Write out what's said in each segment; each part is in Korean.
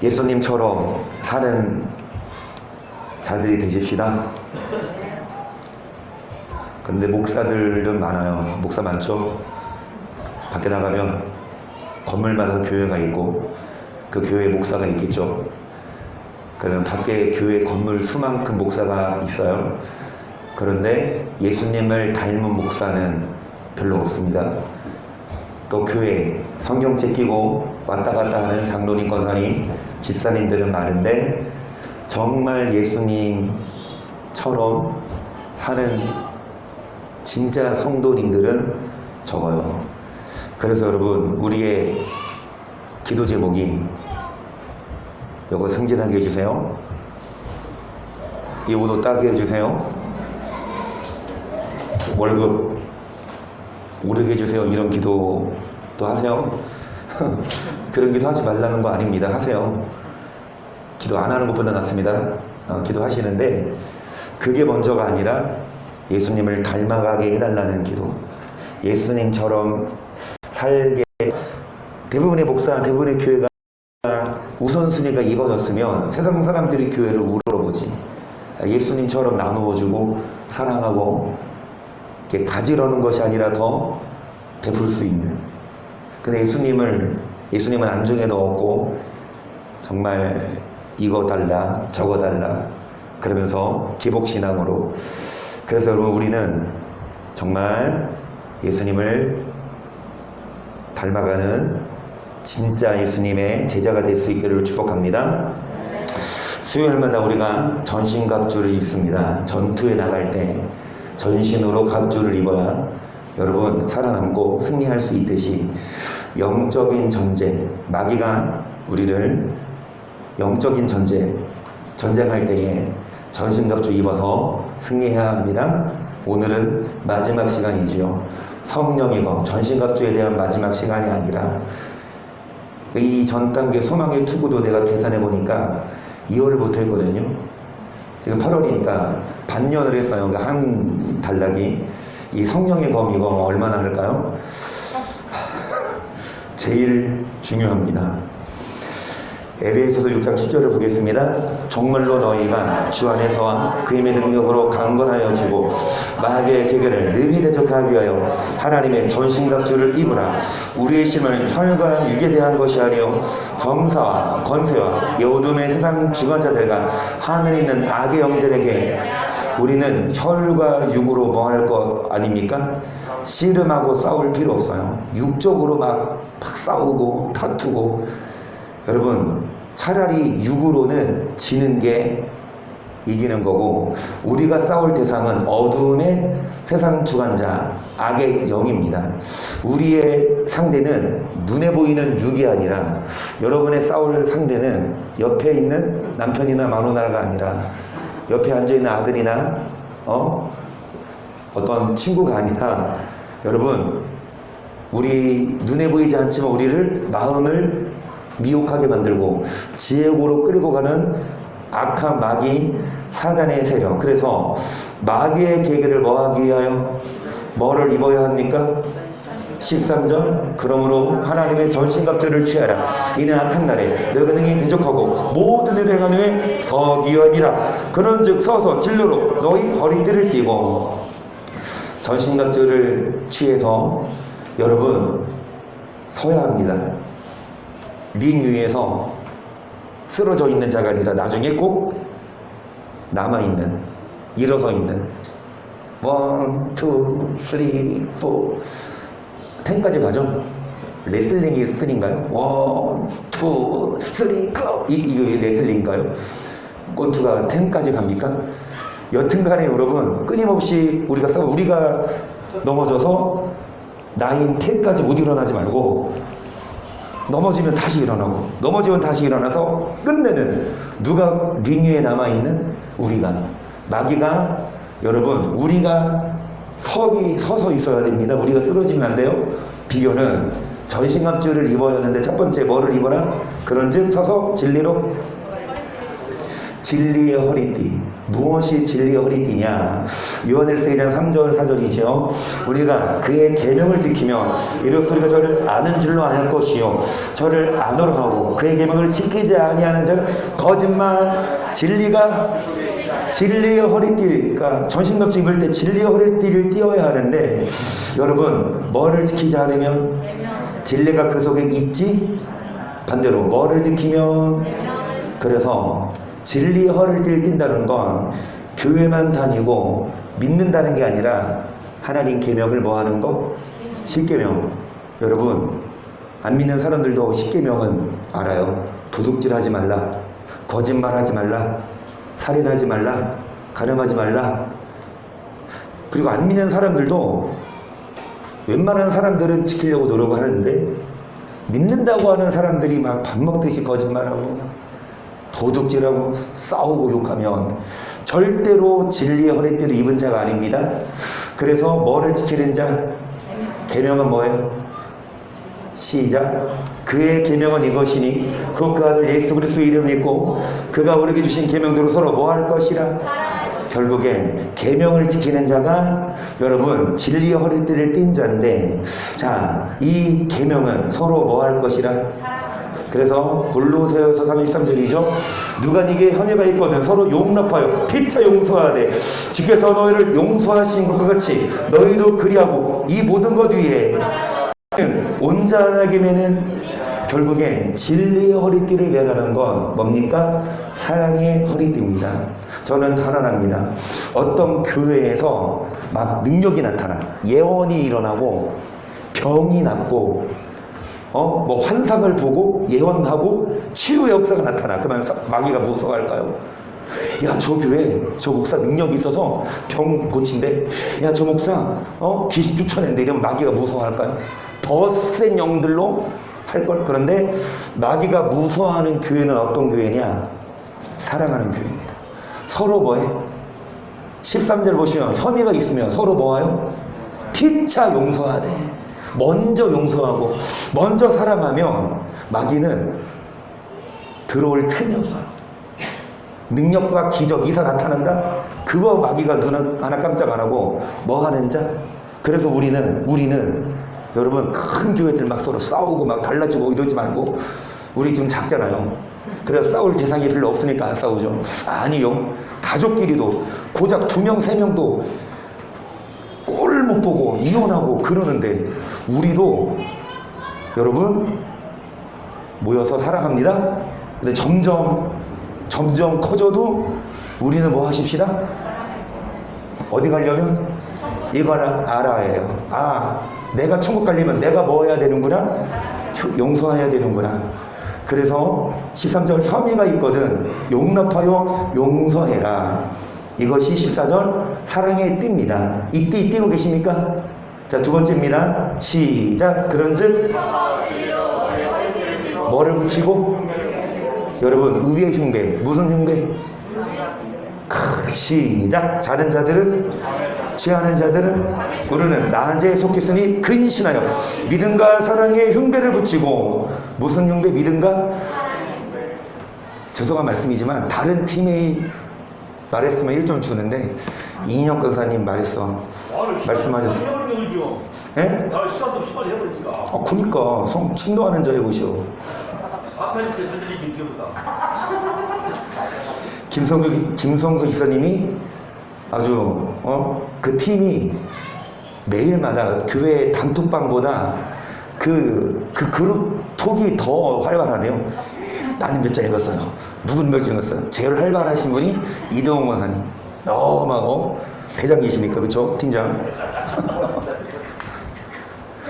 예수님처럼 사는 자들이 되십시다. 근데 목사들은 많아요. 목사 많죠? 밖에 나가면 건물마다 교회가 있고 그 교회에 목사가 있겠죠. 그러면 밖에 교회 건물 수만큼 목사가 있어요. 그런데 예수님을 닮은 목사는 별로 없습니다. 또 교회 성경책 끼고 왔다 갔다 하는 장로님, 권사님, 집사님들은 많은데 정말 예수님처럼 사는 진짜 성도님들은 적어요. 그래서 여러분, 우리의 기도 제목이 이거 승진하게 해주세요. 이 옷도 따게 해주세요. 월급 오르게 해주세요. 이런 기도도 하세요. 그런 기도 하지 말라는 거 아닙니다. 하세요. 기도 안 하는 것보다 낫습니다. 기도하시는데 그게 먼저가 아니라 예수님을 닮아가게 해달라는 기도. 예수님처럼 살게. 대부분의 목사, 대부분의 교회가 우선순위가 이루어졌으면 세상 사람들이 교회를 우러러보지. 예수님처럼 나누어주고 사랑하고 이렇게 가지러는 것이 아니라 더 베풀 수 있는. 근데 예수님은 안중에 넣었고 정말 이거 달라 저거 달라 그러면서 기복신앙으로. 그래서 여러분, 우리는 정말 예수님을 닮아가는 진짜 예수님의 제자가 될 수 있기를 축복합니다. 수요일마다 우리가 전신갑주를 입습니다. 전투에 나갈 때 전신으로 갑주를 입어야 여러분 살아남고 승리할 수 있듯이 영적인 전쟁, 마귀가 우리를 영적인 전쟁할 때에 전신갑주 입어서 승리해야 합니다. 오늘은 마지막 시간이지요. 성령의 검, 전신갑주에 대한 마지막 시간이 아니라 이 전 단계 소망의 투구도 내가 계산해 보니까 2월부터 했거든요. 지금 8월이니까 반년을 했어요. 그러니까 한 단락이. 이 성령의 검 이거 얼마나 할까요? 제일 중요합니다. 에베소서 6장 10절을 보겠습니다. 정말로 너희가 주 안에서와 그 힘의 능력으로 강건하여지고 마귀의 계계를 능히 대적하기 위하여 하나님의 전신갑주를 입으라. 우리의 힘은 혈과 육에 대한 것이 아니요 정사와 권세와 여어둠의 세상 주관자들과 하늘에 있는 악의 영들에게. 우리는 혈과 육으로 뭐 할 것 아닙니까? 씨름하고 싸울 필요 없어요. 육적으로 막 싸우고 다투고. 여러분, 차라리 육으로는 지는 게 이기는 거고, 우리가 싸울 대상은 어두움의 세상 주관자 악의 영입니다. 우리의 상대는 눈에 보이는 육이 아니라, 여러분의 싸울 상대는 옆에 있는 남편이나 마누라가 아니라 옆에 앉아있는 아들이나 어떤 친구가 아니라, 여러분, 우리 눈에 보이지 않지만 우리를 마음을 미혹하게 만들고 지혜고로 끌고 가는 악한 마귀 사단의 세력. 그래서 마귀의 계계를 뭐하기 위하여 뭐를 입어야 합니까? 13절 그러므로 하나님의 전신갑주를 취하라. 이는 악한 날에 너희가 능히 대적하고 모든 일을 행한 후에 서기함이라. 그런즉 서서 진로로 너희 허리띠를 띠고. 전신갑주를 취해서 여러분 서야 합니다. 링 위에서 쓰러져 있는 자가 아니라 나중에 꼭 남아있는, 일어서 있는 1, 2, 3, 4 10까지 가죠. 레슬링이 3인가요? 1, 2, 3, go! 이게 레슬링인가요? 권투가 10까지 갑니까? 여튼간에 여러분, 끊임없이 우리가 넘어져서 9, 10까지 못 일어나지 말고 넘어지면 다시 일어나고 넘어지면 다시 일어나서 끝내는, 누가 링 위에 남아있는 우리가. 마귀가 여러분, 우리가 서서 있어야 됩니다. 우리가 쓰러지면 안 돼요. 비교는 전신갑주를 입어야 하는데 첫 번째 뭐를 입어라? 그런즉 서서 진리로. 진리의 허리띠. 무엇이 진리의 허리띠냐? 요한일서 2장 3절 4절이죠. 우리가 그의 계명을 지키면 이로써 우리가 저를 아는 줄로 알 것이요 저를 아노라 하고 그의 계명을 지키지 아니하는 자는 거짓말. 진리의 허리띠, 그러니까 전신갑주 입을 때 진리의 허리띠를 띄워야 하는데, 여러분 뭐를 지키지 않으면 진리가 그 속에 있지? 반대로 뭐를 지키면? 그래서 진리의 허리띠를 띈다는 건 교회만 다니고 믿는다는 게 아니라 하나님 계명을 뭐 하는 거? 십계명. 여러분 안 믿는 사람들도 십계명은 알아요. 도둑질하지 말라, 거짓말하지 말라, 살인하지 말라, 가늠하지 말라. 그리고 안 믿는 사람들도 웬만한 사람들은 지키려고 노력하는데 믿는다고 하는 사람들이 막 밥 먹듯이 거짓말하고 도둑질하고 싸우고 욕하면 절대로 진리의 허리띠를 입은 자가 아닙니다. 그래서 뭐를 지키는 자? 계명은 뭐예요? 시작. 그의 계명은 이것이니 그 아들 예수 그리스도의 이름을 믿고 그가 우리에게 주신 계명대로 서로 뭐 할 것이라. 결국엔 계명을 지키는 자가 여러분 진리의 허리띠를 띈 자인데, 자, 이 계명은 서로 뭐 할 것이라. 그래서 골로새서 3장 13절이죠. 누가 네게 혐의가 있거든 서로 용납하여 피차 용서하되 주께서 너희를 용서하신 것과 같이 너희도 그리하고 이 모든 것 위에 온전하게 매는. 결국엔 진리의 허리띠를 매라는 건 뭡니까? 사랑의 허리띠입니다. 저는 단언합니다. 어떤 교회에서 막 능력이 나타나, 예언이 일어나고 병이 낫고 뭐 환상을 보고 예언하고 치유의 역사가 나타나. 그러면 마귀가 무서워할까요? 야, 저 교회 저 목사 능력이 있어서 병 고친대. 야, 저 목사 귀신 쫓아낸대. 이러면 마귀가 무서워할까요? 더 센 영들로 할걸. 그런데 마귀가 무서워하는 교회는 어떤 교회냐? 사랑하는 교회입니다. 서로 뭐해? 13절 보시면 혐의가 있으면 서로 뭐해요? 피차 용서하되. 먼저 용서하고 먼저 사랑하면 마귀는 들어올 틈이 없어요. 능력과 기적, 이사 나타난다? 그거 마귀가 눈 하나 깜짝 안 하고 뭐 하는 자? 그래서 우리는 여러분 큰 교회들 막 서로 싸우고 막 달라지고 이러지 말고, 우리 지금 작잖아요. 그래서 싸울 대상이 별로 없으니까 안 싸우죠. 아니요. 가족끼리도 고작 2명, 3명도 꼴 못 보고 이혼하고 그러는데 우리도 여러분 모여서 사랑합니다. 근데 점점 커져도 우리는 뭐 하십시다? 어디 가려면 이걸 알아야 해요. 아, 내가 천국 가려면 내가 뭐 해야 되는구나? 용서해야 되는구나. 그래서 13절 혐의가 있거든 용납하여 용서해라. 이것이 14절 사랑의 띠입니다. 이 띠 띄고 계십니까? 자, 두 번째입니다. 시작. 그런즉 뭐를 붙이고? 여러분 의의 흉배. 무슨 흉배? 시작. 자는 자들은 취하는 자들은 우리는 낮에 속했으니 근신하여 믿음과 사랑의 흉배를 붙이고. 무슨 흉배? 믿음과. 죄송한 말씀이지만 다른 팀이 말했으면 1점 주는데 이인혁 권사님 말씀하셨어요. 예? 그니까 침도하는 자의 곳이요. 김성수 기사님이 아주 그 팀이 매일마다 교회 단톡방보다 그 그룹 톡이 더 활발하네요. 나는 몇 장 읽었어요. 누군 몇 장 읽었어요. 제일 활발하신 분이 이동훈 권사님. 막 회장이시니까 그쵸? 팀장.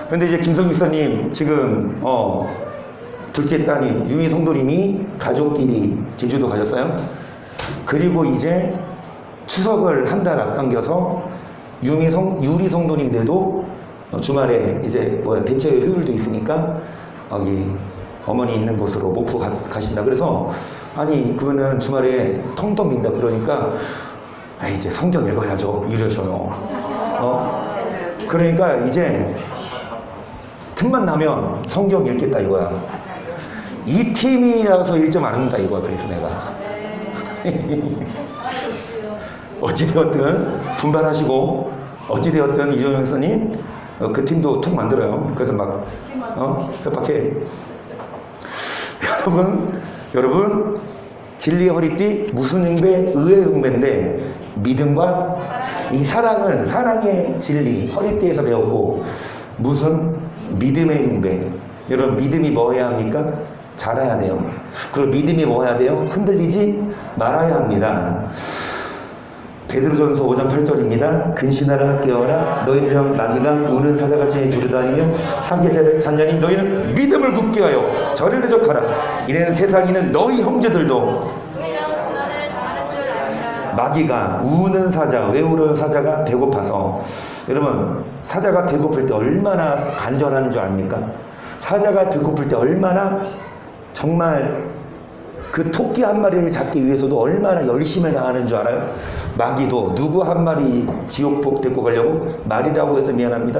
근데 이제 김성규 기사님 지금 둘째 따님 유미 성도님이 가족끼리 제주도 가셨어요. 그리고 이제 추석을 한 달 앞당겨서 유리 성도님들도 주말에 이제 대체 휴일도 있으니까 여기 어머니 있는 곳으로 목포 가신다. 그래서 아니 그러면은 주말에 텅텅 빈다. 그러니까 이제 성경 읽어야죠 이러셔요. 그러니까 이제 틈만 나면 성경 읽겠다 이거야. 이 팀이라서 1점 안 한다 이거야. 그래서 내가 어찌되었든 분발하시고, 어찌되었든 이종영 목사님 그 팀도 통 만들어요. 그래서 막 협박해. 여러분 진리의 허리띠 무슨 흉배? 의의 흉배인데, 믿음과 이 사랑의 진리 허리띠에서 배웠고, 무슨 믿음의 흉배. 여러분 믿음이 뭐 해야 합니까? 자라야 돼요. 그리고 믿음이 뭐 해야 돼요? 흔들리지 말아야 합니다. 베드로전서 5장 8절입니다. 근신하라 깨어라 너희들 중 마귀가 우는 사자같이 두루다니며 삼계자를 찾냐니 너희는 믿음을 굳게 하여 저를 대적하라. 이는 세상에는 너희 형제들도 마귀가 우는 사자. 왜 울어요? 사자가 배고파서. 여러분 사자가 배고플 때 얼마나 간절한 줄 압니까? 사자가 배고플 때 얼마나 정말 그 토끼 한 마리를 잡기 위해서도 얼마나 열심히 나가는 줄 알아요? 마귀도 누구 한 마리 지옥 데리고 가려고, 말이라고 해서 미안합니다,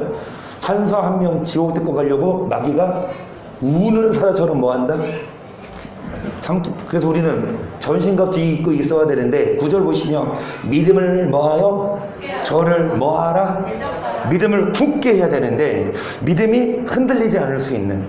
한서 한 명 지옥 데리고 가려고 마귀가 우는 사자처럼 뭐한다? 그래서 우리는 전신갑주 입고 있어야 되는데, 9절 보시면 믿음을 뭐하여? 저를 뭐하라? 믿음을 굳게 해야 되는데, 믿음이 흔들리지 않을 수 있는,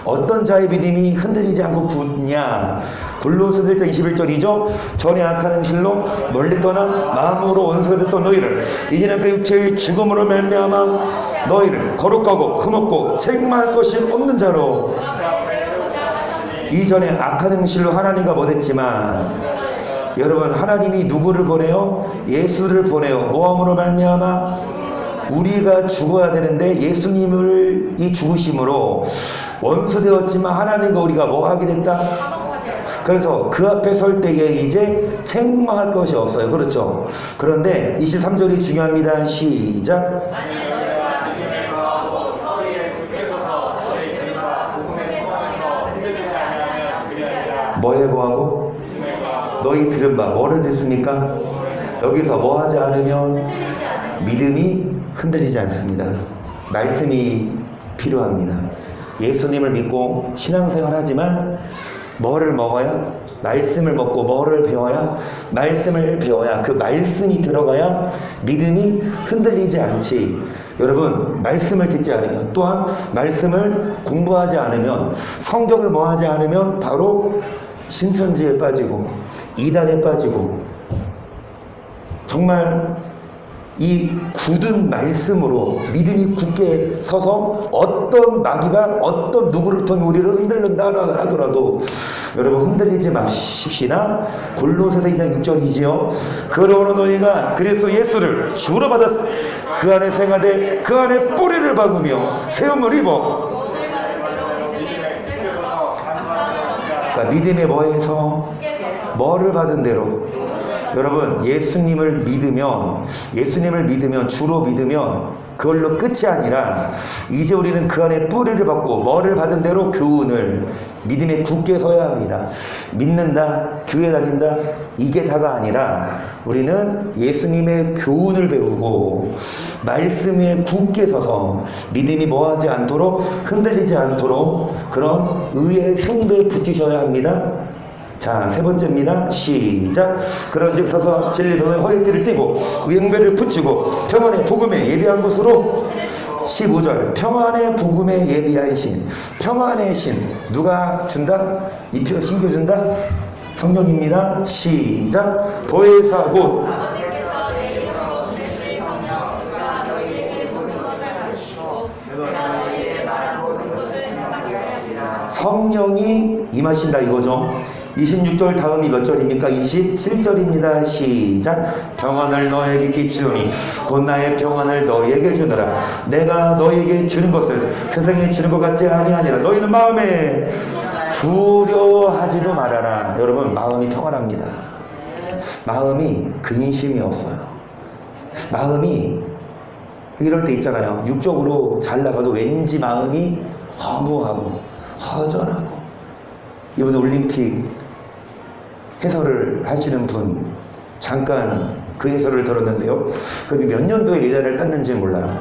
어떤 자의 믿음이 흔들리지 않고 굳냐? 골로새서 1장 21절이죠. 전에 악한 행실로 멀리 떠나 마음으로 원수됐던 너희를 이제는 그 육체의 죽음으로 말미암아 너희를 거룩하고 흠없고 책망할 것이 없는 자로. 이전에 악한 행실로 하나님과 못했지만, 여러분 하나님이 누구를 보내요? 예수를 보내요. 모함으로 말미암아 우리가 죽어야 되는데 예수님을 이 죽으심으로 원수되었지만 하나님과 우리가 뭐 하게 됐다? 그래서 그 앞에 설 때에 이제 책망할 것이 없어요. 그렇죠? 그런데 23절이 중요합니다. 시작. 뭐에 뭐하고? 너희 들은 바. 뭐를 듣습니까? 여기서 뭐 하지 않으면 믿음이 흔들리지 않습니다. 말씀이 필요합니다. 예수님을 믿고 신앙생활 하지만 뭐를 먹어야? 말씀을 먹고 뭐를 배워야? 말씀을 배워야, 그 말씀이 들어가야 믿음이 흔들리지 않지. 여러분 말씀을 듣지 않으면, 또한 말씀을 공부하지 않으면, 성경을 뭐 하지 않으면 바로 신천지에 빠지고 이단에 빠지고, 정말 이 굳은 말씀으로 믿음이 굳게 서서 어떤 마귀가 어떤 누구를 통해 우리를 흔들는다 하더라도 여러분 흔들리지 마십시나. 골로새서 2장 6절이지요. 그러므로 너희가 그리스도 예수를 주로 받았으 그 안에 생하되 그 안에 뿌리를 박으며 세움을 입어. 그러니까 믿음의 뭐에서 뭐를 받은 대로. 여러분 예수님을 믿으면 주로 믿으면 그걸로 끝이 아니라 이제 우리는 그 안에 뿌리를 받고 뭐를 받은 대로 교훈을, 믿음에 굳게 서야 합니다. 믿는다, 교회 다닌다, 이게 다가 아니라 우리는 예수님의 교훈을 배우고 말씀에 굳게 서서 믿음이 뭐하지 않도록, 흔들리지 않도록 그런 의의 흉배에 붙이셔야 합니다. 자, 세 번째입니다. 시작. 그런즉 서서 진리의 허리띠를 띠고 의형배를 붙이고 평안의 복음에 예비한 곳으로. 15절 평안의 복음에 예비한 신. 평안의 신 누가 준다? 이표 신겨준다? 성령입니다. 시작. 보혜사 곧 성령이 임하신다 이거죠. 26절 다음이 몇 절입니까? 27절입니다. 시작. 평안을 너에게 끼치노니 곧 나의 평안을 너에게 주노라. 내가 너에게 주는 것은 세상에 주는 것 같지 아니하니라. 너희는 마음에 두려워하지도 말아라. 여러분 마음이 평안합니다. 마음이 근심이 없어요. 마음이 이럴 때 있잖아요. 육적으로 잘 나가도 왠지 마음이 허무하고 허전하고. 이번에 올림픽 해설을 하시는 분 잠깐 그 해설을 들었는데요. 그분이 몇 년도에 메달을 땄는지 몰라요.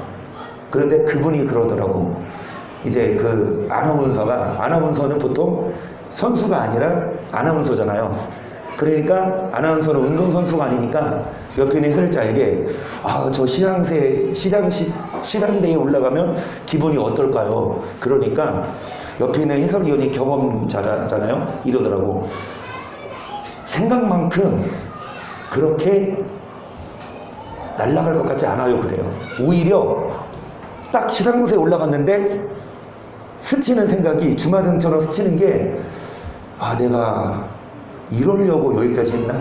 그런데 그분이 그러더라고. 이제 그 아나운서는 보통 선수가 아니라 아나운서잖아요. 그러니까 아나운서는 운동선수가 아니니까 옆에 있는 해설자에게 저 시상대에 올라가면 기분이 어떨까요? 그러니까 옆에 있는 해설위원이 경험자잖아요. 이러더라고. 생각만큼 그렇게 날아갈 것 같지 않아요. 그래요. 오히려 딱 시상대에 올라갔는데 스치는 생각이, 주마등처럼 스치는 게 내가 이러려고 여기까지 했나?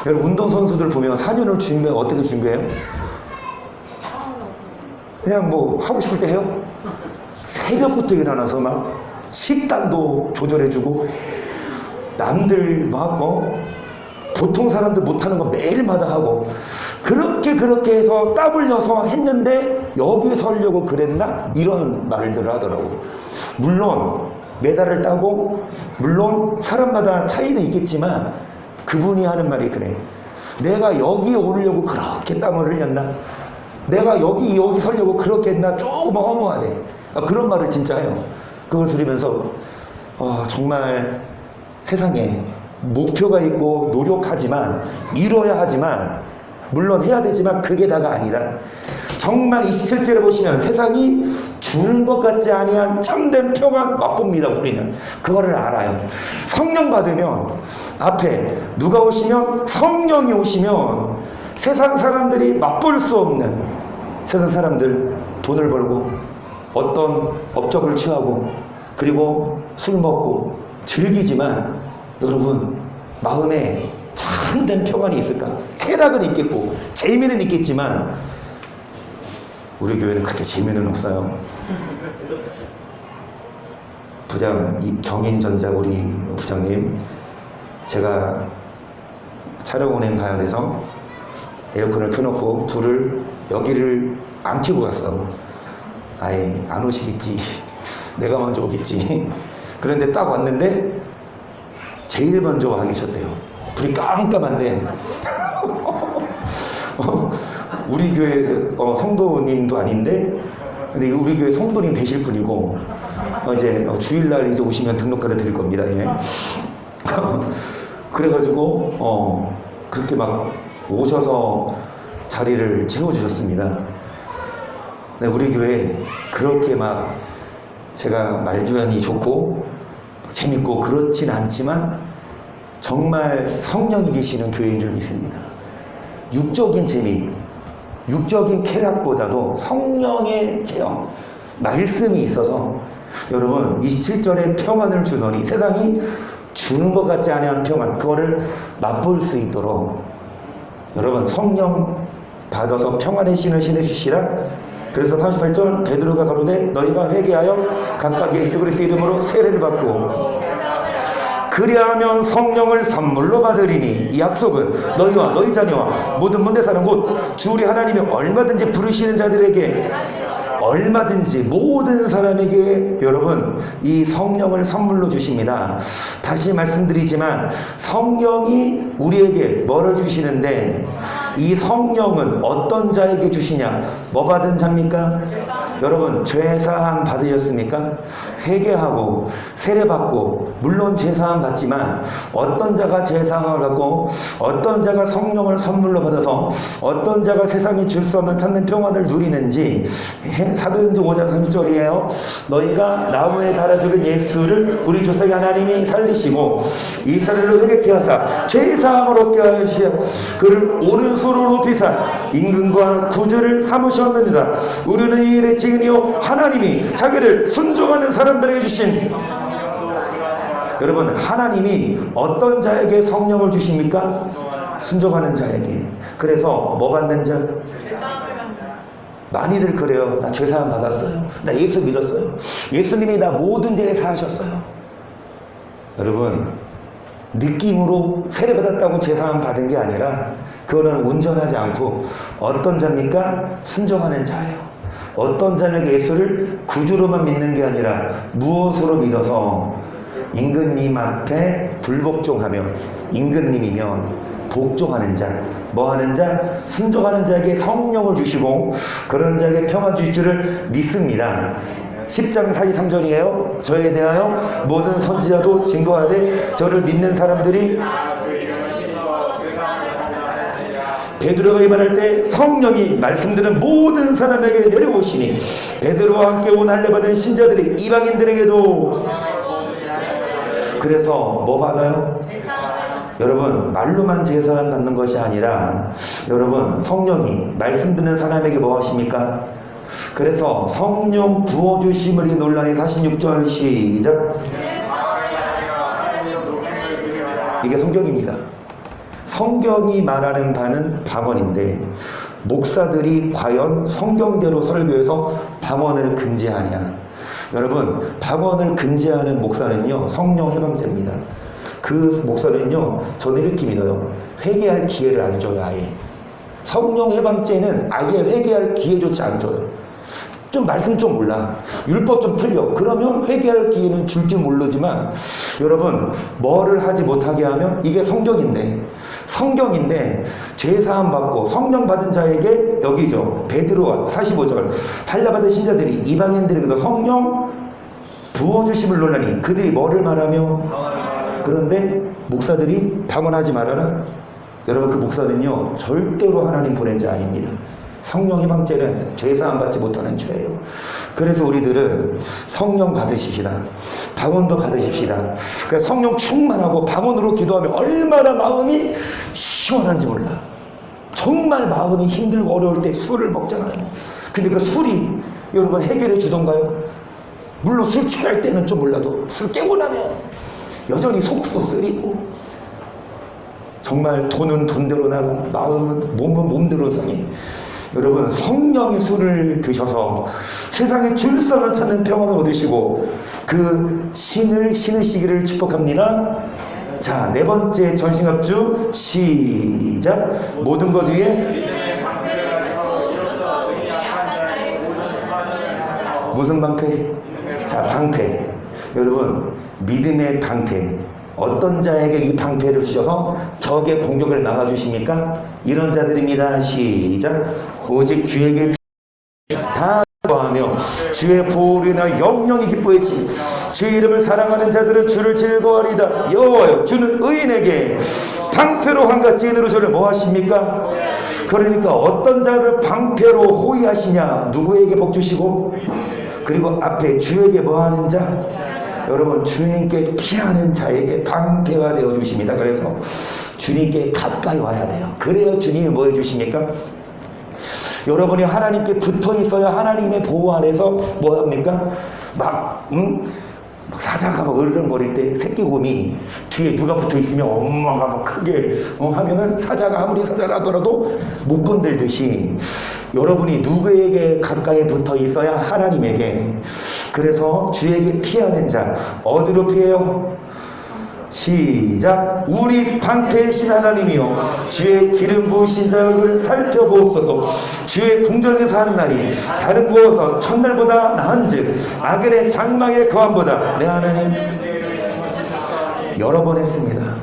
여러분, 운동선수들 보면 4년을 준비해. 어떻게 준비해요? 그냥 뭐 하고 싶을 때 해요? 새벽부터 일어나서 막 식단도 조절해주고, 남들 보통 사람들 못하는 거 매일마다 하고, 그렇게 해서 땀 흘려서 했는데 여기 서려고 그랬나? 이런 말들을 하더라고. 물론 메달을 따고, 물론 사람마다 차이는 있겠지만 그분이 하는 말이 그래. 내가 여기에 오르려고 그렇게 땀을 흘렸나? 내가 여기 서려고 그렇게 했나? 조금 허무하네. 그런 말을 진짜 해요. 그걸 들으면서 정말 세상에 목표가 있고 노력하지만, 이뤄야 하지만, 물론 해야 되지만 그게 다가 아니다. 정말 27절에 보시면 세상이 주는 것 같지 아니한 참된 평안 맛봅니다. 우리는 그거를 알아요. 성령 받으면, 앞에 누가 오시면, 성령이 오시면 세상 사람들이 맛볼 수 없는, 세상 사람들 돈을 벌고 어떤 업적을 취하고 그리고 술 먹고 즐기지만, 여러분 마음에 참된 평안이 있을까? 쾌락은 있겠고 재미는 있겠지만 우리 교회는 그렇게 재미는 없어요. 부장, 이 경인전자 우리 부장님, 제가 촬영 운행 가야 돼서 에어컨을 켜놓고 불을 여기를 안 켜고 갔어. 안 오시겠지. 내가 먼저 오겠지. 그런데 딱 왔는데 제일 먼저 와 계셨대요. 불이 깜깜한데 우리 교회 성도님도 아닌데, 근데 우리 교회 성도님 되실 분이고, 이제 주일날 이제 오시면 등록카드 드릴 겁니다. 예. 그래가지고 그렇게 막 오셔서 자리를 채워주셨습니다. 네, 우리 교회 그렇게 막 제가 말주변이 좋고 재밌고 그렇진 않지만 정말 성령이 계시는 교회인 줄 믿습니다. 육적인 재미, 육적인 쾌락보다도 성령의 체험, 말씀이 있어서, 여러분 27절에 평안을 주노니, 세상이 주는 것 같지 않은 평안, 그거를 맛볼 수 있도록 여러분 성령 받아서 평안의 신을 신으시라. 그래서 38절, 베드로가 가로되 너희가 회개하여 각각 예수 그리스도의 이름으로 세례를 받고 그리하면 성령을 선물로 받으리니, 이 약속은 너희와 너희 자녀와 모든 문대 사는 곧 주 우리 하나님이 얼마든지 부르시는 자들에게, 얼마든지 모든 사람에게 여러분 이 성령을 선물로 주십니다. 다시 말씀드리지만 성령이 우리에게 뭐를 주시는데, 이 성령은 어떤 자에게 주시냐? 뭐 받은 자입니까? 여러분 죄사함 받으셨습니까? 회개하고 세례받고, 물론 죄사함 받지만 어떤 자가 죄사함을 받고 어떤 자가 성령을 선물로 받아서 어떤 자가 세상이 줄 수 없는 참된 평안을 누리는지, 사도행전 5장 30절이에요. 너희가 나무에 달아 죽은 예수를 우리 조상의 하나님이 살리시고 이스라엘로 회개케 하사 죄사함을 얻게 하시어 그를 오른손으로 높이사 임금과 구주를 삼으셨느니라. 우리는 이 일의 증인이요 하나님이 자기를 순종하는 사람들에게 주신, 여러분 하나님이 어떤 자에게 성령을 주십니까? 순종하는 자에게. 그래서 뭐 받는 자? 많이들 그래요. 나 죄사함 받았어요. 나 예수 믿었어요. 예수님이 나 모든 죄에 사하셨어요. 여러분 느낌으로 세례받았다고 죄사함 받은 게 아니라, 그거는 온전하지 않고 어떤 자입니까? 순종하는 자예요. 어떤 자는 예수를 구주로만 믿는 게 아니라 무엇으로 믿어서 임금님 앞에 불복종하며, 임금님이면 복종하는 자, 뭐하는 자? 순종하는 자에게 성령을 주시고 그런 자에게 평화 주실 줄을 믿습니다. 10장 43절이에요. 저에 대하여 모든 선지자도 증거하되 저를 믿는 사람들이 베드로가 이 말할 때 성령이 말씀드린 모든 사람에게 내려오시니 베드로와 함께 온 할례 받은 신자들이 이방인들에게도. 그래서 뭐 받아요? 여러분, 말로만 제사를 받는 것이 아니라 여러분, 성령이 말씀 듣는 사람에게 뭐 하십니까? 그래서 성령 부어주심을 이 논란이 46절 시작. 이게 성경입니다. 성경이 말하는 바는 방언인데 목사들이 과연 성경대로 설교해서 방언을 금지하냐? 여러분, 방언을 금지하는 목사는요 성령 해방죄입니다. 그 목사는요 저는 이렇게 믿어요. 회개할 기회를 안 줘요. 아예 성령 해방죄는 아예 회개할 기회조차 안 줘요. 좀 말씀 좀 몰라, 율법 좀 틀려, 그러면 회개할 기회는 줄지 모르지만 여러분, 뭐를 하지 못하게 하면 이게 성경인데 죄사함 받고 성령 받은 자에게 여기죠, 베드로와 45절 할례 받은 신자들이 이방인들에게도 성령 부어주심을 논하니 그들이 뭐를 말하며. 그런데 목사들이 방언하지 말아라. 여러분, 그 목사는요 절대로 하나님 보낸 자 아닙니다. 성령 해방죄는 죄사함 받지 못하는 죄예요. 그래서 우리들은 성령 받으십시다. 방언도 받으십시다. 그러니까 성령 충만하고 방언으로 기도하면 얼마나 마음이 시원한지 몰라. 정말 마음이 힘들고 어려울 때 술을 먹잖아요. 근데 그 술이 여러분 해결해 주던가요? 물론 술 취할 때는 좀 몰라도 술 깨고 나면 여전히 속소 쓰리고 정말 돈은 돈대로 나고 마음은 몸은 몸대로 상해. 여러분, 성령의 술을 드셔서 세상에 줄서는 찾는 평안을 얻으시고 그 신을 신으시기를 축복합니다. 자, 네 번째 전신갑주 시작. 모든 것 위에 무슨 방패? 자, 방패. 여러분, 믿음의 방패. 어떤 자에게 이 방패를 주셔서 적의 공격을 막아주십니까? 이런 자들입니다. 시작. 오직 주에게 다 기뻐하며 주의 보호로 인하여 영영이 기뻐했지. 주의 이름을 사랑하는 자들은 주를 즐거워하리다. 여호와여, 주는 의인에게 방패로 한같이 인으로 저를 뭐 하십니까? 그러니까 어떤 자를 방패로 호위하시냐? 누구에게 복 주시고, 그리고 앞에 주에게 뭐 하는 자? 여러분, 주님께 피하는 자에게 방패가 되어 주십니다. 그래서 주님께 가까이 와야 돼요. 그래야 주님이 뭐 해주십니까? 여러분이 하나님께 붙어 있어야 하나님의 보호 아래서 뭐 합니까? 막 사자가 막 으르렁거릴 때 새끼곰이 뒤에 누가 붙어 있으면 엄마가 막 크게 하면은 사자가 아무리 사자라더라도 못 건들듯이 여러분이 누구에게 가까이 붙어 있어야 하나님에게. 그래서 주에게 피하는 자 어디로 피해요? 시작. 우리 방패이신 하나님이여, 주의 기름 부으신 자 얼굴을 살펴보옵소서. 주의 궁정에서 한 날이 다른 곳에서 첫날보다 나은즉 아글의 장막의 거함보다 내 하나님. 여러 번 했습니다.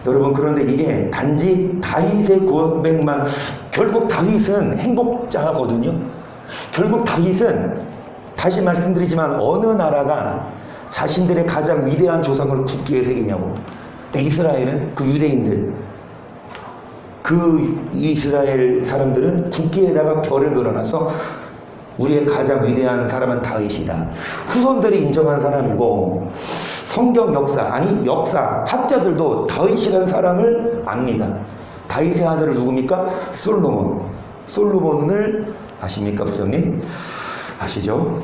여러분, 그런데 이게 단지 다윗의 고백만. 결국 다윗은 행복자거든요. 결국 다윗은 다시 말씀드리지만 어느 나라가 자신들의 가장 위대한 조상을 국기에 새기냐고. 이스라엘은 그 유대인들, 그 이스라엘 사람들은 국기에다가 별을 그려놔서 우리의 가장 위대한 사람은 다윗이다. 후손들이 인정한 사람이고, 성경 역사, 아니 역사 학자들도 다윗이라는 사람을 압니다. 다윗의 아들은 누굽니까? 솔로몬. 솔로몬을 아십니까, 부장님? 아시죠?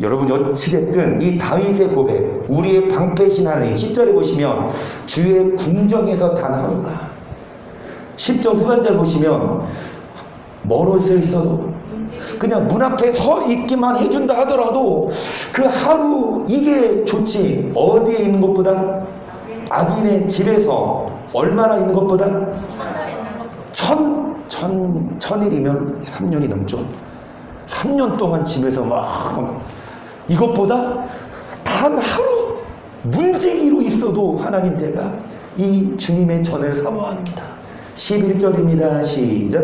여러분, 어찌됐든 이 다윗의 고백, 우리의 방패신 하나님, 10절에 보시면 주의 궁정에서 단 하루가. 10절 후반절 보시면 멀어져 있어도 그냥 문 앞에 서 있기만 해준다 하더라도 그 하루, 이게 좋지. 어디에 있는 것보다, 악인의 집에서 얼마나 있는 것보다, 천일이면 3년이 넘죠. 3년 동안 집에서 막 이것보다 단 하루 문제기로 있어도 하나님 제가 이 주님의 전을 사모합니다. 11절입니다. 시작.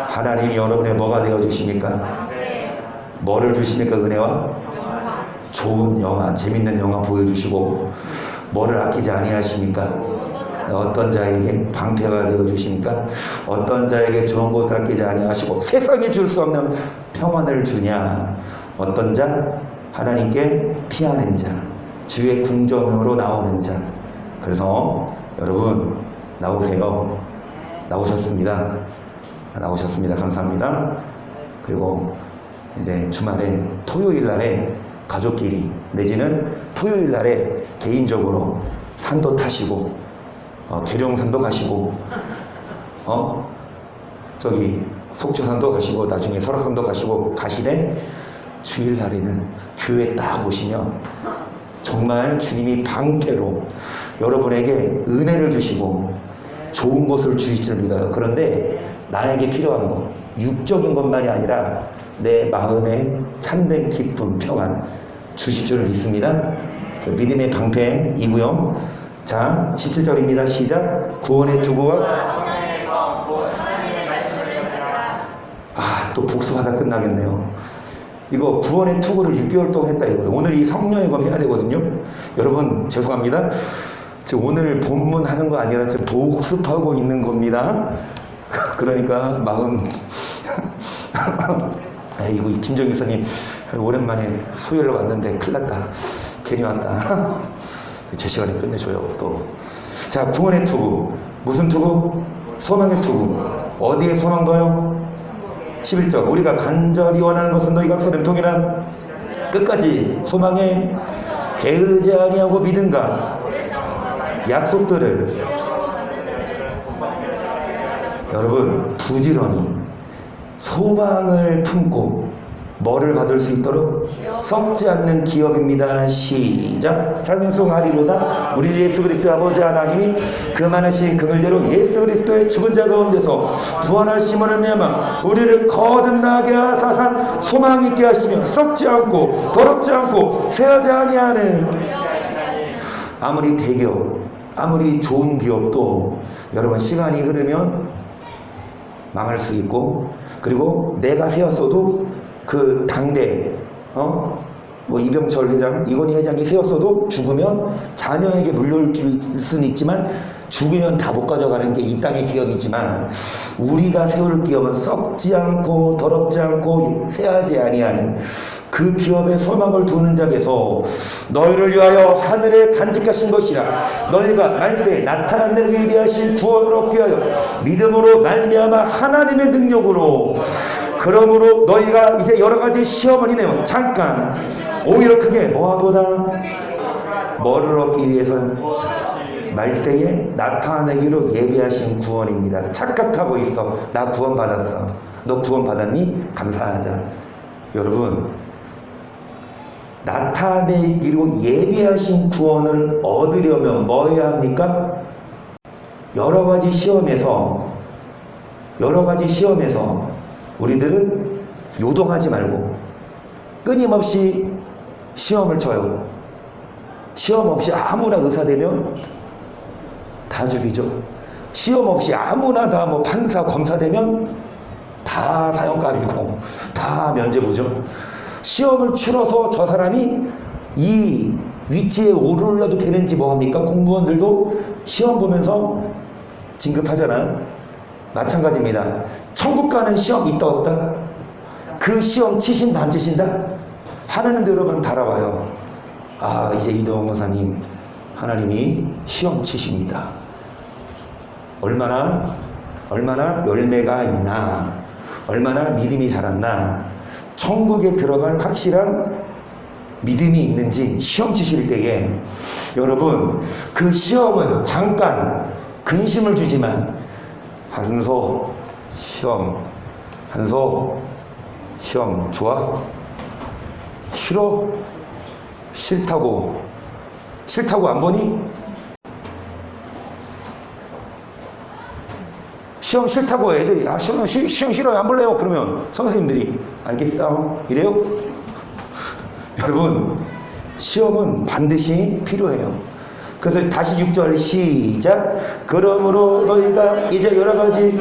하나님이 여러분의 뭐가 되어주십니까? 뭐를 주십니까? 은혜와 좋은 영화, 재밌는 영화 보여주시고 뭐를 아끼지 아니하십니까? 어떤 자에게 방패가 되어주십니까? 어떤 자에게 좋은 것을 아끼지 아니하시고 세상에 줄 수 없는 평안을 주냐? 어떤 자? 하나님께 피하는 자, 주의 궁정으로 나오는 자. 그래서 여러분 나오세요. 나오셨습니다. 감사합니다. 그리고 이제 주말에 토요일 날에 가족끼리 내지는 토요일 날에 개인적으로 산도 타시고 계룡산도 가시고 저기 속초산도 가시고 나중에 설악산도 가시고 가시되 주일 날에는 교회 딱 오시면 정말 주님이 방패로 여러분에게 은혜를 주시고 좋은 것을 주실 줄 믿어요. 그런데 나에게 필요한 것, 육적인 것만이 아니라 내 마음에 참된 기쁨, 평안 주실 줄 믿습니다. 그 믿음의 방패이고요. 자, 17절입니다. 시작. 구원의 투구와 또 복수하다 끝나겠네요. 이거 구원의 투구를 6개월 동안 했다 이거예요. 오늘 이 성령의 검 해야 되거든요. 여러분 죄송합니다. 지금 오늘 본문 하는 거 아니라 지금 복습하고 있는 겁니다. 그러니까 마음 이거 김정희 선생님 오랜만에 소요일로 왔는데 큰일 났다. 괜히 왔다. 제 시간에 끝내줘요 또. 자, 구원의 투구. 무슨 투구? 소망의 투구. 어디에 소망 둬요? 11절. 우리가 간절히 원하는 것은 너희 각선의 통일한 끝까지 소망에 게으르지 아니하고 믿음과 약속들을 여러분 부지런히 소망을 품고 뭐를 받을 수 있도록 썩지 않는 기업입니다. 시작. 찬송하리로다. 우리 예수 그리스도의 아버지 하나님이 그 많으신 그늘대로 예수 그리스도의 죽은 자 가운데서 부활하심을 말미암아 우리를 거듭나게 하사사 소망 있게 하시며 썩지 않고 더럽지 않고 쇠하지 아니하는 아무리 대기업, 아무리 좋은 기업도 여러분 시간이 흐르면 망할 수 있고, 그리고 내가 세웠어도 그 당대 뭐 이병철 회장, 이건희 회장이 세웠어도 죽으면 자녀에게 물려줄 수는 있지만 죽으면 다 못 가져가는 게 이 땅의 기업이지만 우리가 세울 기업은 썩지 않고 더럽지 않고 쇠하지 아니하는 그 기업에 소망을 두는 자께서 너희를 위하여 하늘에 간직하신 것이라 너희가 말세에 나타난 데를 예비하신 구원을 얻기 위하여 믿음으로 말미암아 하나님의 능력으로. 그러므로 너희가 이제 여러가지 시험을 이내면 잠깐 오히려 크게 뭐하도다 뭐를 얻기 위해서 말세에 나타내기로 예비하신 구원입니다. 착각하고 있어. 나 구원 받았어. 너 구원 받았니? 감사하자. 여러분, 나타내기로 예비하신 구원을 얻으려면 뭐 해야 합니까? 여러 가지 시험에서 우리들은 요동하지 말고 끊임없이 시험을 쳐요. 시험 없이 아무나 의사되면 다 죽이죠. 시험 없이 아무나 다 뭐 판사, 검사 되면 다 사형감이고 다 면죄부죠. 시험을 치러서 저 사람이 이 위치에 오르려도 되는지 뭐합니까? 공무원들도 시험 보면서 진급하잖아요. 마찬가지입니다. 천국 가는 시험 있다 없다? 그 시험 치신다 안 치신다? 하나님도 여러분 달아봐요. 아, 이제 이동원 목사님 하나님이 시험 치십니다. 얼마나 열매가 있나, 얼마나 믿음이 자랐나, 천국에 들어갈 확실한 믿음이 있는지 시험 치실 때에 여러분 그 시험은 잠깐 근심을 주지만 한소 시험, 한소 시험 좋아? 싫어? 싫다고 안 보니? 시험 싫다고 애들이 시험 싫어요 안 볼래요? 그러면 선생님들이 알겠어 이래요? 여러분 시험은 반드시 필요해요. 그래서 다시 6절 시작. 그러므로 너희가 이제 여러가지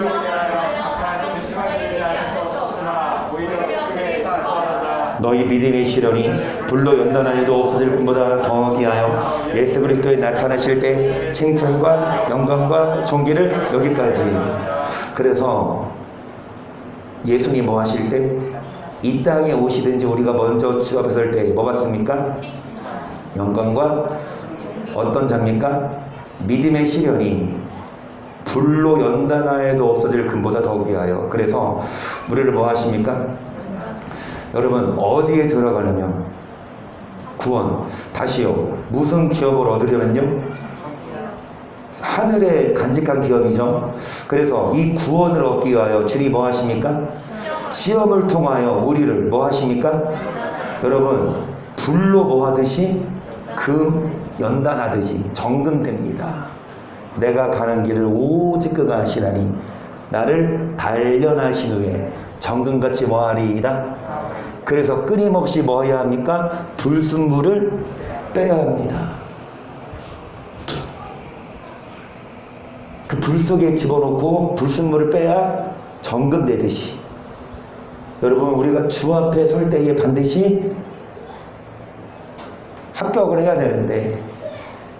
너희 믿음의 시련이 불로 연단한 해도 없어질 뿐보다 더디하여 예수 그리스도에 나타나실 때 칭찬과 영광과 존귀를 여기까지. 그래서 예수님 뭐 하실 때 이 땅에 오시든지 우리가 먼저 주 앞에 설 때 뭐 받습니까? 영광과 어떤 자입니까? 믿음의 시련이 불로 연단하여도 없어질 금보다 더욱이하여. 그래서 우리를 뭐 하십니까? 여러분 어디에 들어가려면 구원, 다시요, 무슨 기업을 얻으려면요? 하늘의 간직한 기업이죠. 그래서 이 구원을 얻기 위하여 주님이 뭐 하십니까? 시험을 통하여 우리를 뭐 하십니까? 여러분 불로 뭐 하듯이 금 연단하듯이 정금됩니다. 내가 가는 길을 오직 그가 하시나니 나를 단련하신 후에 정금같이 뭐 하리이다. 그래서 끊임없이 뭐 해야 합니까? 불순물을 빼야 합니다. 그 불 속에 집어넣고 불순물을 빼야 정금 되듯이. 여러분 우리가 주 앞에 설 때에 반드시 합격을 해야 되는데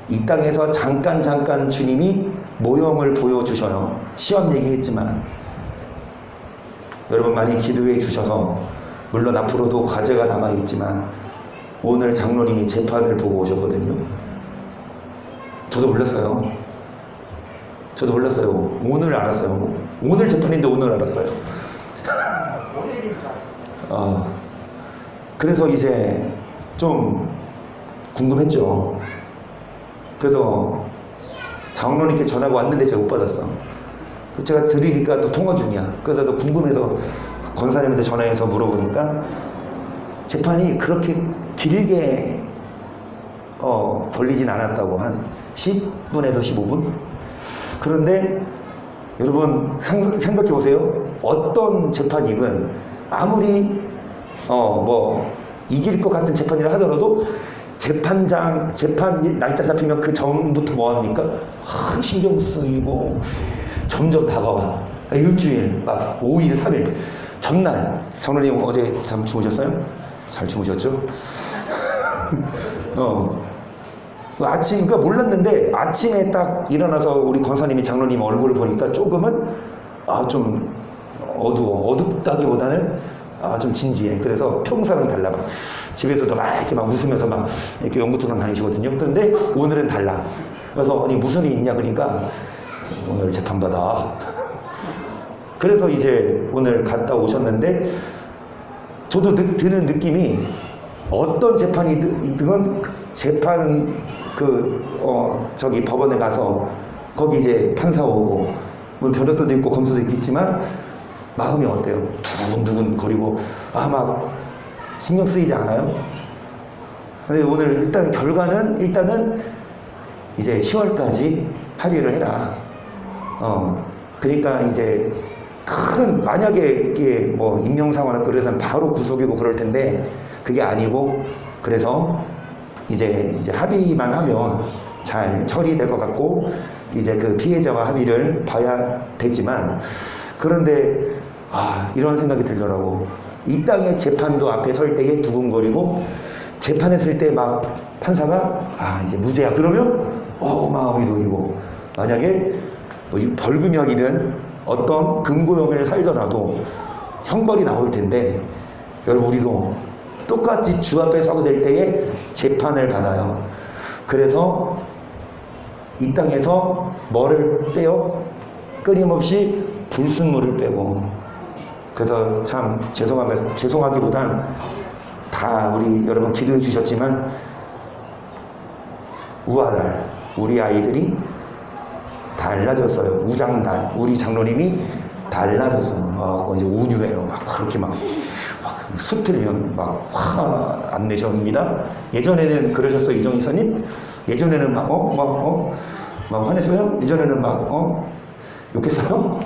이 땅에서 잠깐 주님이 모형을 보여주셔요. 시험 얘기했지만 여러분 많이 기도해 주셔서 물론 앞으로도 과제가 남아있지만 오늘 장로님이 재판을 보고 오셨거든요. 저도 몰랐어요. 오늘 알았어요. 오늘 재판인데 오늘 알았어요. 그래서 이제 좀 궁금했죠. 그래서 장로님께 전화가 왔는데 제가 못 받았어. 제가 드리니까 또 통화 중이야. 그래서 또 궁금해서 권사님한테 전화해서 물어보니까 재판이 그렇게 길게 걸리진 않았다고. 한 10분에서 15분? 그런데 여러분 생각해 보세요. 어떤 재판이건 아무리 이길 것 같은 재판이라 하더라도 재판 날짜 잡히면 그 전부터 뭐 합니까? 신경 쓰이고 점점 다가와. 일주일, 막 5일, 3일. 전날, 장로님 어제 잠 주무셨어요? 잘 주무셨죠? 아침, 그러니까 몰랐는데 아침에 딱 일어나서 우리 권사님이 장로님 얼굴을 보니까 조금은 좀 어둡다기보다는 좀 진지해. 그래서 평소랑 달라. 막 집에서도 막 이렇게 막 웃으면서 막 이렇게 연구처럼 다니시거든요. 그런데 오늘은 달라. 그래서 아니 무슨 일이 있냐 그러니까 오늘 재판받아. 그래서 이제 오늘 갔다 오셨는데 저도 드는 느낌이 어떤 재판이든 재판 저기 법원에 가서 거기 이제 판사 오고 물론 변호사도 있고 검사도 있겠지만 마음이 어때요? 두근두근 거리고 막 신경 쓰이지 않아요? 근데 오늘 일단 결과는 일단은 이제 10월까지 합의를 해라. 그러니까 이제 만약에 이게 뭐 임명상환을 그러면 바로 구속이고 그럴 텐데 그게 아니고 그래서 이제 합의만 하면 잘 처리될 것 같고 이제 그 피해자와 합의를 봐야 되지만 그런데 이런 생각이 들더라고. 이 땅의 재판도 앞에 설 때에 두근거리고 재판했을 때 막 판사가 이제 무죄야 그러면 마음이 놓이고 만약에 뭐 벌금이 아니든 어떤 금고형을 살더라도 형벌이 나올 텐데 여러분 우리도 똑같이 주 앞에 서게 될 때에 재판을 받아요. 그래서 이 땅에서 뭐를 빼요? 끊임없이 불순물을 빼고. 그래서 참 죄송하기보단 다 우리 여러분 기도해 주셨지만 우아달 우리 아이들이 달라졌어요. 우장달 우리 장로님이 달라졌어요. 이제 온유해요. 막 그렇게 막 수틀면 막 화 안 내십니다. 예전에는 그러셨어요, 이정 이사님? 예전에는 막 화냈어요? 예전에는 막 욕했어요?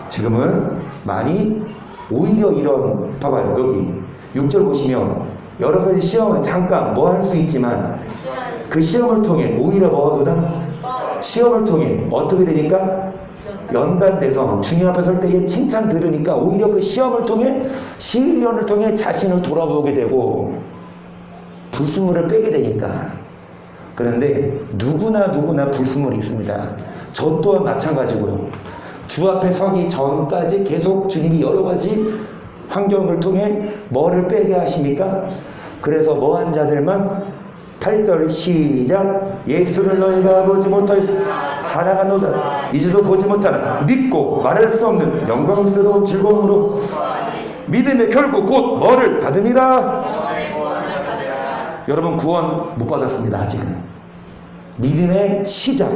지금은 많이 오히려 이런 봐봐요. 여기 6절 보시면 여러 가지 시험을 잠깐 뭐 할 수 있지만 그 시험을 통해 오히려 뭐하거든? 시험을 통해 어떻게 되니까? 연단돼서 주님 앞에 설 때에 칭찬 들으니까 오히려 그 시험을 통해 시련을 통해 자신을 돌아보게 되고 불순물을 빼게 되니까. 그런데 누구나 불순물이 있습니다. 저 또한 마찬가지고요. 주 앞에 서기 전까지 계속 주님이 여러 가지 환경을 통해 뭐를 빼게 하십니까? 그래서 뭐한 자들만 8절 시작. 예수를 너희가 보지 못하였으 살아가노다. 이제도 보지 못하는 믿고 말할 수 없는 영광스러운 즐거움으로 믿음의 결국 곧 뭐를 받음이라. 여러분 구원 못 받았습니다. 아직은. 믿음의 시작.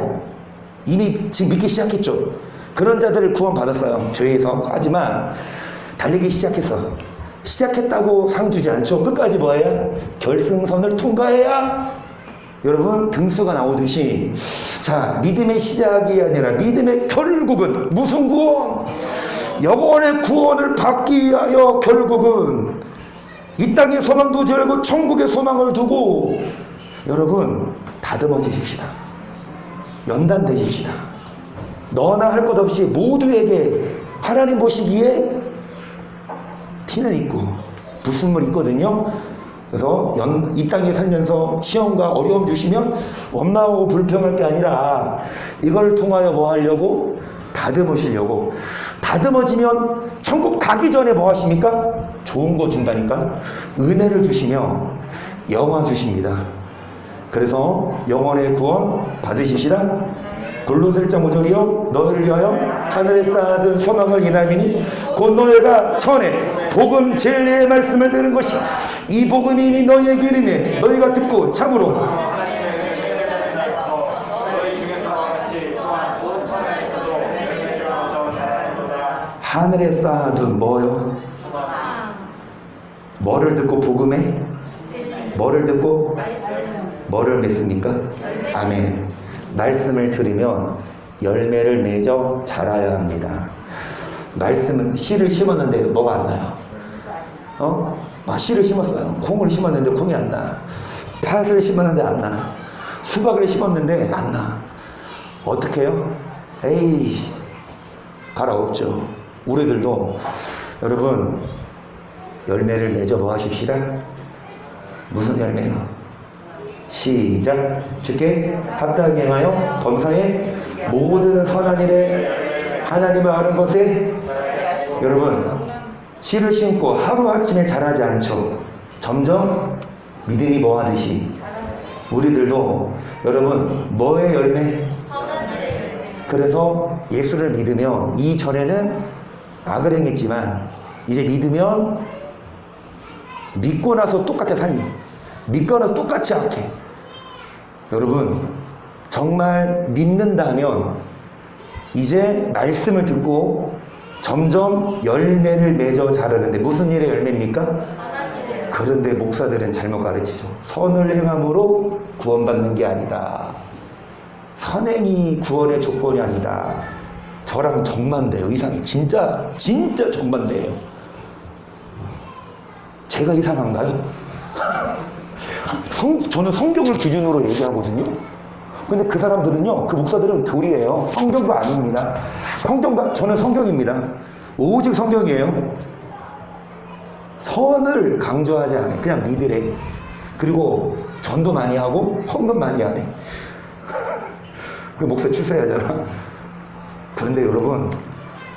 이미 지금 믿기 시작했죠. 그런 자들을 구원 받았어요. 죄에서. 하지만 달리기 시작했어. 시작했다고 상 주지 않죠. 끝까지 뭐해야? 결승선을 통과해야 여러분 등수가 나오듯이, 자, 믿음의 시작이 아니라 믿음의 결국은 무슨 구원? 영원의 구원을 받기 위하여 결국은 이 땅의 소망도 절고 천국의 소망을 두고 여러분 다듬어지십시다. 연단되십시다. 너나 할 것 없이 모두에게 하나님 보시기에 티는 있고 불순물이 있거든요. 그래서 이 땅에 살면서 시험과 어려움 주시면 원망하고 불평할 게 아니라 이걸 통하여 뭐 하려고? 다듬으시려고. 다듬어지면 천국 가기 전에 뭐 하십니까? 좋은 거 준다니까. 은혜를 주시며 영화 주십니다. 그래서 영원의 구원 받으십시다. 골로새 1장 5절이요. 너희를 위하여 하늘에 쌓아둔 소망을 인함이니 곧 너희가 전에 복음 진리의 말씀을 들은 것이 이 복음이 이미 너희에게 이르매 너희가 듣고 참으로 하늘에 쌓아둔 뭐요? 뭐를 듣고 복음에? 뭐를 듣고? 뭐를 맺습니까? 아멘. 말씀을 들으면 열매를 맺어 자라야 합니다. 말씀은 씨를 심었는데 뭐가 안 나요? 씨를 심었어요. 콩을 심었는데 콩이 안 나. 팥을 심었는데 안 나. 수박을 심었는데 안 나. 어떻게 해요? 에이, 갈아엎죠. 우리들도 여러분 열매를 맺어 뭐 하십시다. 무슨 열매요? 시작. 주께 합당하게 행하여 범사에 모든 선한 일에 하나님을 아는 것에. 여러분 씨를 심고 하루아침에 자라지 않죠. 점점 믿음이 뭐 하듯이 우리들도 여러분 뭐의 열매? 그래서 예수를 믿으면 이전에는 악을 행했지만 이제 믿으면 믿고 나서 똑같아. 삶이 믿고 나서 똑같이 악해. 여러분 정말 믿는다면 이제 말씀을 듣고 점점 열매를 맺어 자라는데 무슨 일의 열매입니까? 그런데 목사들은 잘못 가르치죠. 선을 행함으로 구원받는 게 아니다. 선행이 구원의 조건이 아니다. 저랑 정반대예요. 이상해. 진짜 정반대예요. 제가 이상한가요? 저는 성경을 기준으로 얘기하거든요. 근데 그 사람들은요, 그 목사들은 교리예요. 성경도 아닙니다. 저는 성경입니다. 오직 성경이에요. 선을 강조하지 않아요. 그냥 믿으래. 그리고 전도 많이 하고 헌금 많이 하래. 그 목사 출세하잖아. 그런데 여러분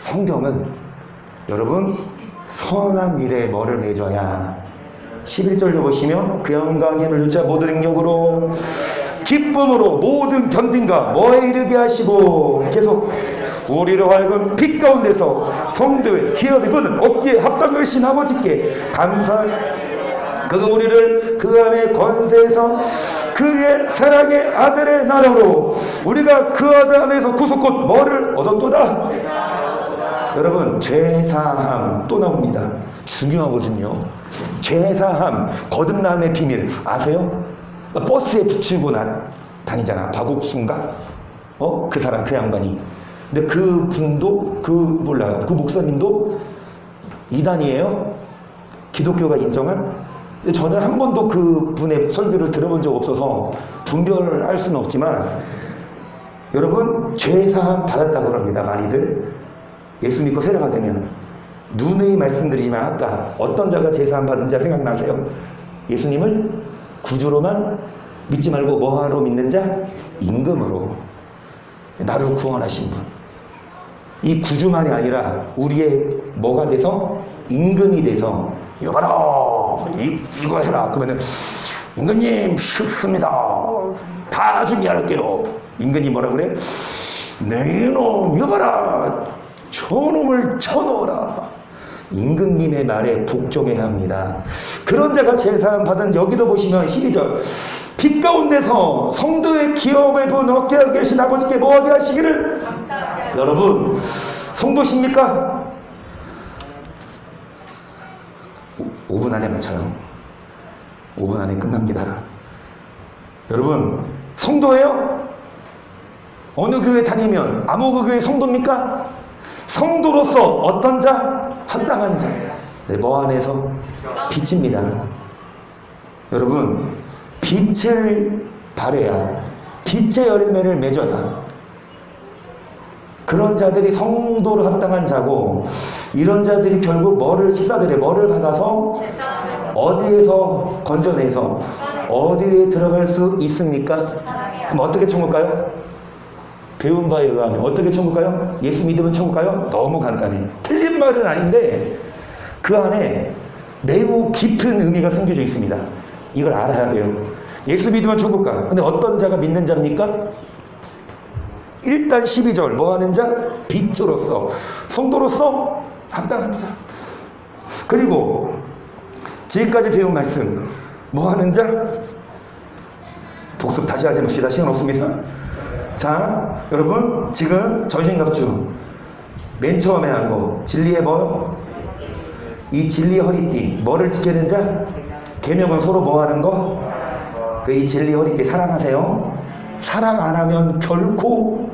성경은 여러분 선한 일에 뭐를 맺어야 11절로 보시면 그 영광의 힘을 주자 모든 능력으로 기쁨으로 모든 견딘과 뭐에 이르게 하시고 계속 우리로 하여금 빛 가운데서 성도의 기업이 보는 어깨에 합당하신 아버지께 감사. 그가 우리를 그 안의 권세에서 그의 사랑의 아들의 나라로 우리가 그 아들 안에서 구속 곧 뭐를 얻었도다. 여러분 죄사함 또 나옵니다. 중요하거든요. 죄사함 거듭남의 비밀 아세요? 버스에 붙이고 다니잖아. 박옥순가? 그 사람 그 양반이. 근데 그 분도 몰라요. 그 목사님도 이단이에요. 기독교가 인정한. 근데 저는 한 번도 그 분의 설교를 들어본 적 없어서 분별을 할 수는 없지만 여러분 죄사함 받았다고 합니다. 많이들 예수 믿고 세례가 되면 누누이 말씀드리지만 아까 어떤 자가 죄사함 받은 자 생각나세요? 예수님을 구주로만 믿지 말고 뭐하러 믿는 자? 임금으로 나를 구원하신 분. 이 구주만이 아니라 우리의 뭐가 돼서? 임금이 돼서 여봐라 이거 해라 그러면은 임금님 쉽습니다. 다 준비할게요. 임금이 뭐라 그래? 네 이놈 여봐라 저놈을 쳐놓으라. 임금님의 말에 복종해야 합니다. 그런 자가 제사함 받은 여기도 보시면 12절 빛 가운데서 성도의 기업의 분 얻게 하고 계신 아버지께 뭐하게 하시기를 여러분 성도십니까? 5분 안에 맞춰요. 5분 안에 끝납니다. 여러분 성도예요? 어느 교회 다니면 아무 그 교회 성도입니까? 성도로서 어떤 자? 합당한 자. 네, 뭐 안에서? 빛입니다. 여러분 빛을 발해야 빛의 열매를 맺어야 그런 자들이 성도로 합당한 자고 이런 자들이 결국 뭐를 14절에 뭐를 받아서 어디에서 건져내서 어디에 들어갈 수 있습니까? 그럼 어떻게 천국 가요? 배운 바에 의하면 어떻게 천국 가요? 예수 믿으면 천국 가요? 너무 간단해. 틀린 말은 아닌데 그 안에 매우 깊은 의미가 숨겨져 있습니다. 이걸 알아야 돼요. 예수 믿으면 천국 가. 근데 어떤 자가 믿는 자입니까? 일단 12절 뭐 하는 자? 빛으로서 성도로서 합당한 자. 그리고 지금까지 배운 말씀 뭐 하는 자? 복습 다시 하지 맙시다. 시간 없습니다. 자 여러분 지금 전신갑주 맨 처음에 한 거 진리의 뭐? 이 진리의 허리띠 뭐를 지키는 자? 계명은 서로 뭐 하는 거? 그 이 진리의 허리띠 사랑하세요. 사랑 안 하면 결코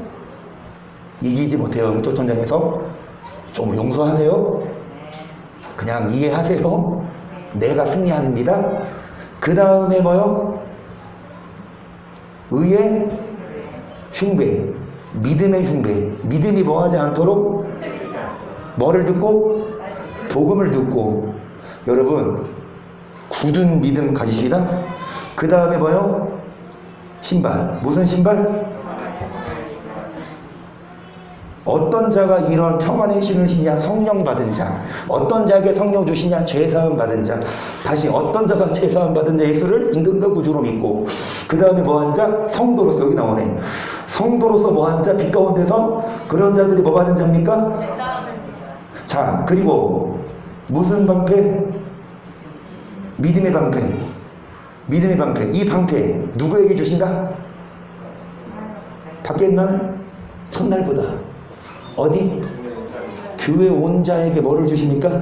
이기지 못해요. 영적전쟁에서 좀 용서하세요. 그냥 이해하세요. 내가 승리합니다. 그 다음에 뭐요? 의의 흉배, 믿음의 흉배. 믿음이 뭐하지 않도록 뭐를 듣고? 복음을 듣고. 여러분 굳은 믿음 가지시다. 그 다음에 뭐요? 신발. 무슨 신발? 어떤 자가 이런 평안의 신을 신냐? 성령 받은 자. 어떤 자에게 성령 주시냐? 죄사함 받은 자. 다시 어떤 자가 죄사함 받은 자? 예수를 임금과 구주로 믿고 그 다음에 뭐한 자? 성도로서. 여기 나오네. 성도로서 뭐한 자? 빛 가운데서 그런 자들이 뭐 받은 자입니까? 자 그리고 무슨 방패? 믿음의 방패. 믿음의 방패. 이 방패 누구에게 주신다? 밖에 있는 첫날보다 어디? 교회 온 자에게 뭐를 주십니까?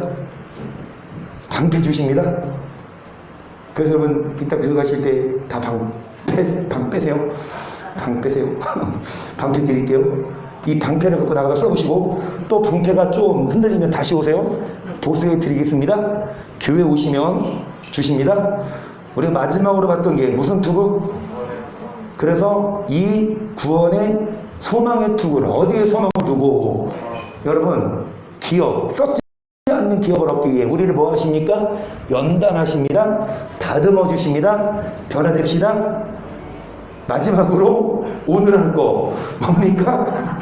방패 주십니다. 그래서 여러분 이따 교회 가실 때 다 방 빼세요. 방 빼세요. 방패 드릴게요. 이 방패를 갖고 나가서 써보시고 또 방패가 좀 흔들리면 다시 오세요. 보수해 드리겠습니다. 교회 오시면 주십니다. 우리가 마지막으로 봤던 게 무슨 투구? 그래서 이 구원의 소망의 투구를 어디에 소망을 두고 여러분 기업 썩지 않는 기업을 얻기 위해 우리를 뭐 하십니까? 연단하십니다. 다듬어 주십니다. 변화됩시다. 마지막으로 오늘 할 거 뭡니까?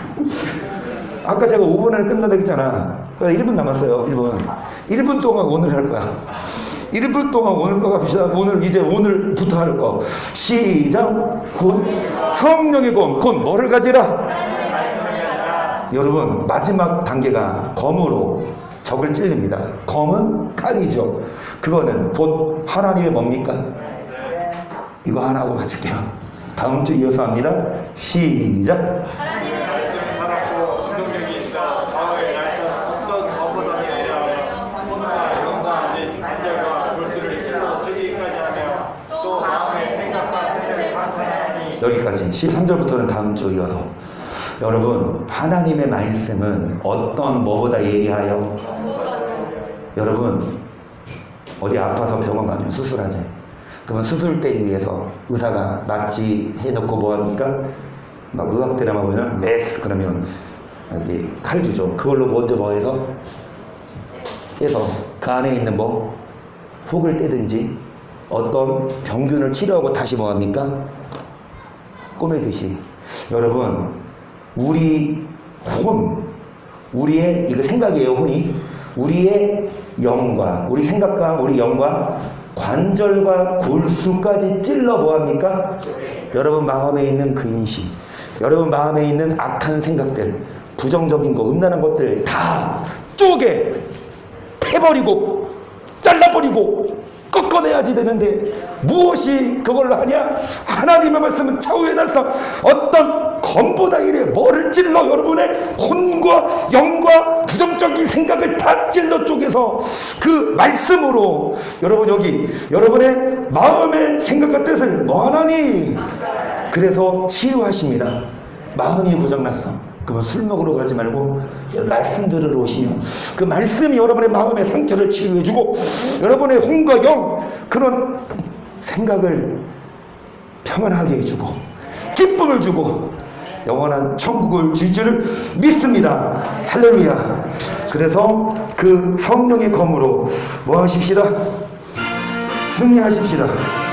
아까 제가 5분 안에 끝나다 했잖아. 1분 남았어요. 1분 동안 오늘 할 거야. 1분 동안 오늘 거 갑시다. 오늘부터 할 거. 시작. 곧 성령의 검. 곧 뭐를 가지라? 여러분 마지막 단계가 검으로 적을 찔립니다. 검은 칼이죠. 그거는 곧 하나님의 뭡니까? 이거 하나 하고 마칠게요. 다음 주 이어서 합니다. 시작. 하나님의 말씀을 살았고 운동력이 있어 좌우의 날선 어떤 거부던이 아니라 혼과 영과 및 간절과 불수를 찔러 죽이기까지 하며 또 마음의 생각과 뜻을 감찰하니. 여기까지 13절부터는 다음 주 이어서. 여러분 하나님의 말씀은 어떤 뭐보다 예리하여. 여러분 어디 아파서 병원 가면 수술하지. 그러면 수술대에 의해서 의사가 마취 해놓고 뭐합니까? 막 의학 드라마 보면 메스 그러면 여기 칼 주죠. 그걸로 먼저 뭐 해서 째서 그 안에 있는 뭐 혹을 떼든지 어떤 병균을 치료하고 다시 뭐 합니까? 꼬매듯이. 여러분, 우리 혼, 우리의 이거 생각이에요. 혼이 우리의 영과 우리 생각과 우리 영과 관절과 골수까지 찔러 뭐 합니까? 여러분 마음에 있는 그 인식, 여러분 마음에 있는 악한 생각들, 부정적인 거, 음란한 것들 다 쪼개 패버리고 잘라버리고 꺾어내야지 되는데 무엇이 그걸로 하냐? 하나님의 말씀은 좌우의 날상 어떤 검보다 이래 뭐를 찔러 여러분의 혼과 영과 부정적인 생각을 다 찔러 쪼개서 그 말씀으로 여러분 여기 여러분의 마음의 생각과 뜻을 뭐 하나니? 그래서 치유하십니다. 마음이 고장났어. 그러면 술 먹으러 가지 말고 말씀 들으러 오시면 그 말씀이 여러분의 마음의 상처를 치유해주고 여러분의 혼과 영 그런 생각을 평안하게 해주고 기쁨을 주고 영원한 천국을 줄 줄을 믿습니다. 할렐루야. 그래서 그 성령의 검으로 뭐 하십시다? 승리하십시다.